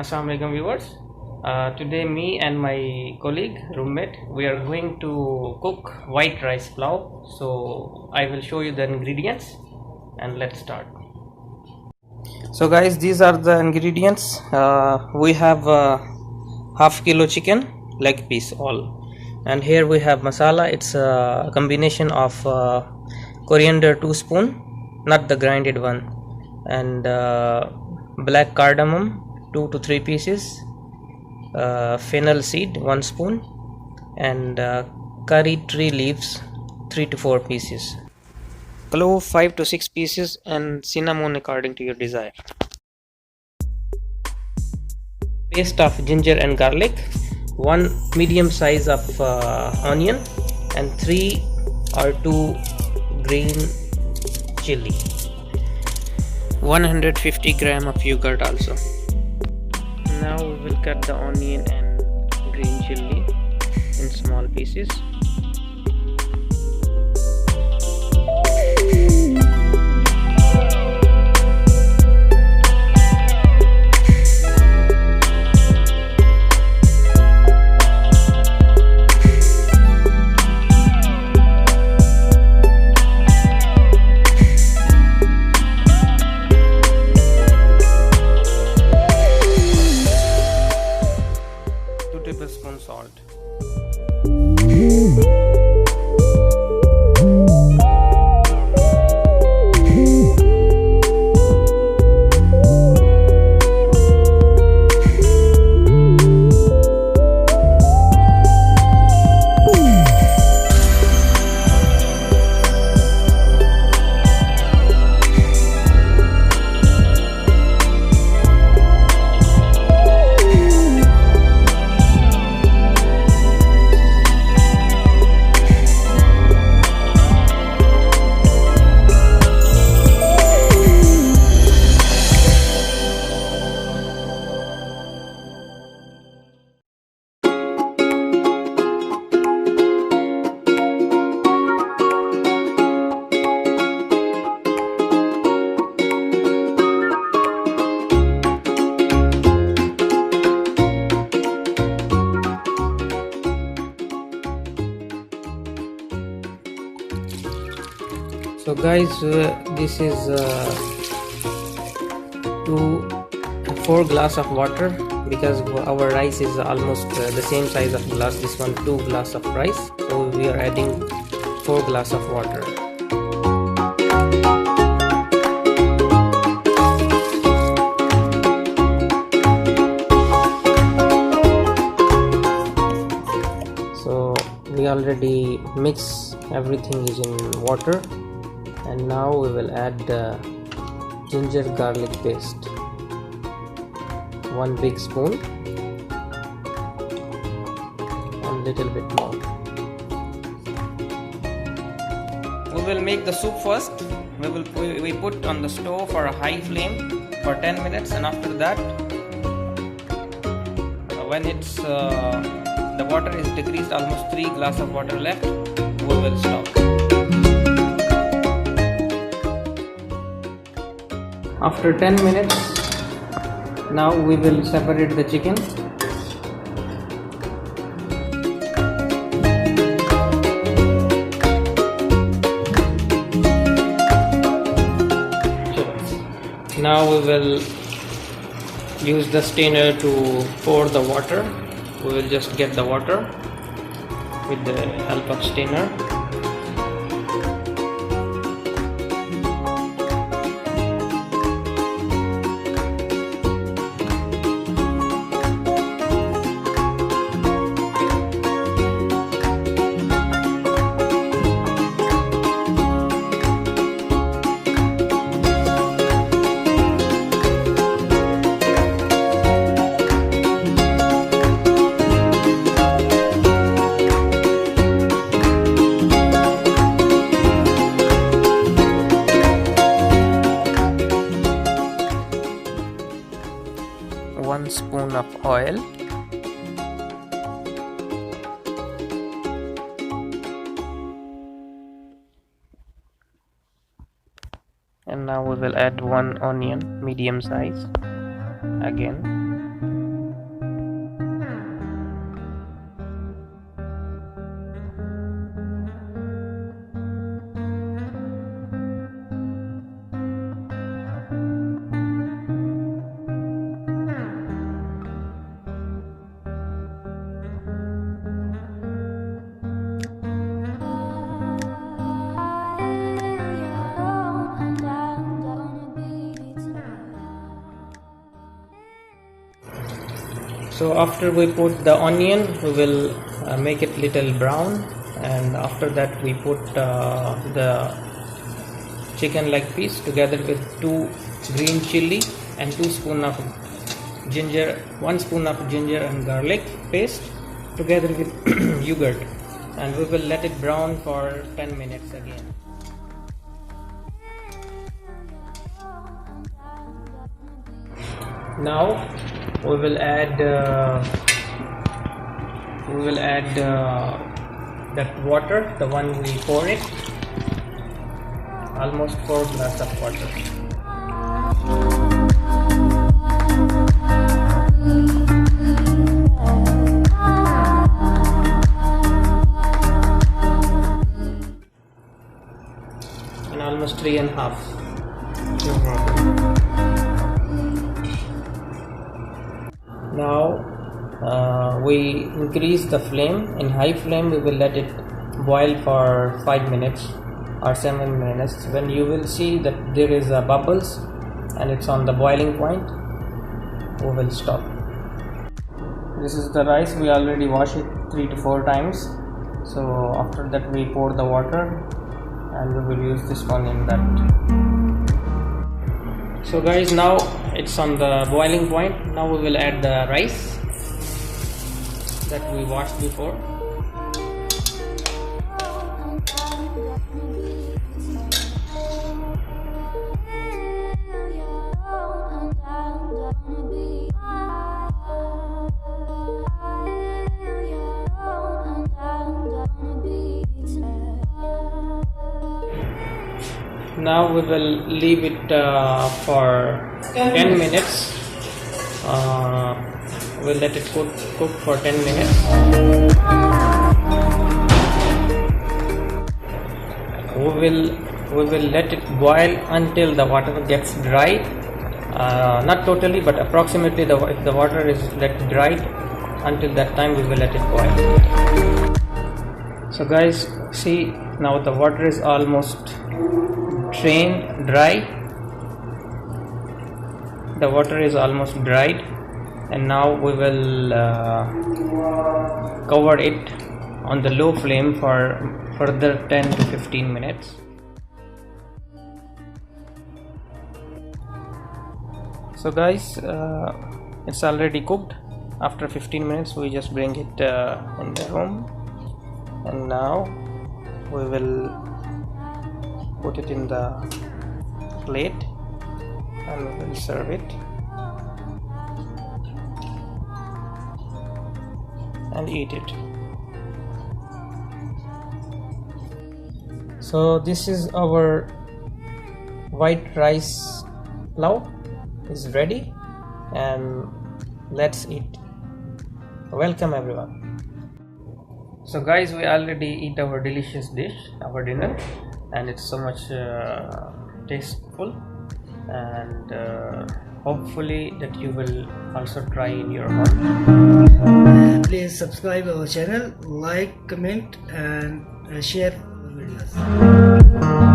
Assalamu alaikum viewers. Today me and my colleague roommate we are going to cook white rice pulao. So I will show you the ingredients and let's start. So guys, these are the ingredients. We have half kilo chicken leg piece all, and here we have masala. It's a combination of coriander 2 spoon, not the grinded one, and black cardamom 2 to 3 pieces, fennel seed 1 spoon, and curry tree leaves 3 to 4 pieces, clove 5 to 6 pieces, and cinnamon according to your desire. Paste of ginger and garlic, 1 medium size of onion, and 3 or 2 green chili, 150 gram of yogurt also. Now we will cut the onion and green chili in small pieces. Tablespoon salt. So guys, this is 4 glass of water, because our rice is almost the same size of glass. This one 2 glass of rice, so we are adding 4 glass of water. So we already mix everything is in water, and now we will add the ginger garlic paste, 1 big spoon, and little bit more. We will make the soup first. We put on the stove for a high flame for 10 minutes, and after that, when it's the water is decreased, almost 3 glass of water left, we will stop. After 10 minutes, now we will separate the chicken. Now we will use the strainer to pour the water. We will just get the water with the help of strainer. One spoon of oil, and now we will add 1 onion medium size again. So after we put the onion, we will make it little brown, and after that we put the chicken leg piece together with 2 green chili and 2 spoon of ginger, 1 spoon of ginger and garlic paste together with yogurt, and we will let it brown for 10 minutes again. Now we will add that water, the one we poured it, almost 4 glasses of water. And almost 3.5. Now we increase the flame. In high flame we will let it boil for 5 minutes or 7 minutes. When you will see that there is a bubbles and it's on the boiling point, we will stop. This is the rice. We already wash it 3 to 4 times. So after that we pour the water and we will use this one in that. So guys, now it's on the boiling point. Now we will add the rice that we washed before. Now we will leave it for 10 minutes. We'll let it cook for 10 minutes. We will let it boil until the water gets dry. Not totally, but approximately if the water is let dried, until that time we will let it boil. So guys, see, now the water is almost drained dry. The water is almost dried, and now we will cover it on the low flame for further 10 to 15 minutes. So guys, it's already cooked. After 15 minutes we just bring it in the room, and now we will put it in the plate and we will serve it and eat it. So this is our white rice pulao is ready, and let's eat. Welcome everyone. So guys, we already eat our delicious dish, our dinner, and it's so much tasteful, and hopefully that you will also try in your home. Please subscribe our channel, like, comment and share our videos.